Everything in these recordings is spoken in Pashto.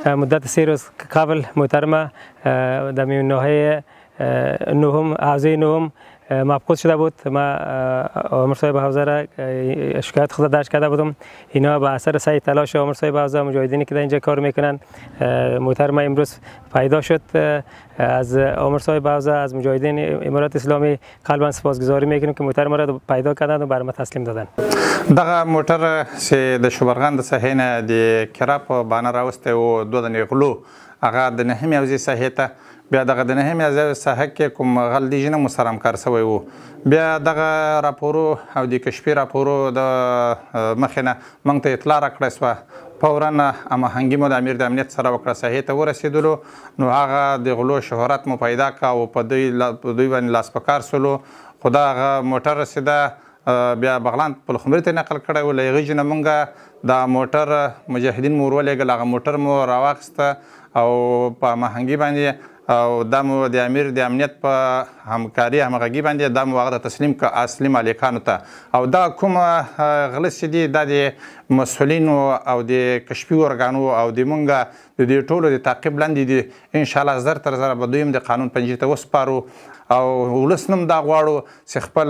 مدت 3 روز قبل محترمه در ناحیه نهم حوزه نهم مفقود شده بود. ما آمر صاحب حوزه را شکایت خود درج کرده بودم. اینا به اثر سعی تلاش آمر صاحب حوزه مجاهدینی که در اینجا کار میکنن محترمه امروز پیدا شد. از آمر صاحب حوزه از مجاهدین امارات اسلامی قلبا سپاسگزاری میکنیم که محترمه را پیدا کردند و بر ما تسلیم دادن. دغه موټر چې د شوبرغان د ساحې نه د کرا په بانه راوستی و 2 دانې غلو هغه د نهمې حوزې ساحې ته بیا دغه د نهمې حوزې ساحه کې کوم غل دیجنه مو سره همکار شوی و. بیا دغه راپورو او د کشفي راپورو د مخې نه موږ ته اطلاع راکړی سوه. فورا هماهنګي مو د امیر د امنیت سره وکړه. ساحې ته ورسېدلو نو هغه د غلو شهرت مو پیدا کړه او په دوی باندې لاس په کار سولو. خو دا هغه موټر رسېده بیا بغلان پلخمري ته نقل کړی و. له هغې نه موږ دا موټر مجاهدین مو ورولېږل. هغه موټر مو راواخیسته او په هماهنګي باندې او دا مو د امیر د امنیت په همکاري همغږي باندې دا مو هغه ته تسلیم کړه اصلي مالکانو ته. او دا کوم غله چې دي دا د مسؤلینو او د کشفي ارګانو او د مونږ د دې ټولو د تعقیب لاندې دي. انشاءالله زر تر زره به دوی هم د قانون پنجرې ته وسپارو او ولس نم دا غواړو چې خپل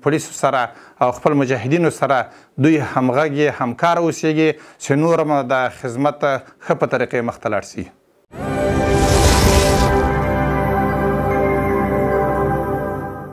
پولیسو سره او خپل مجاهدینو سره دوی همغږي همکار اوسیږي چې نور هم د خدمت ښه په طریقې مخ ته لاړ شي.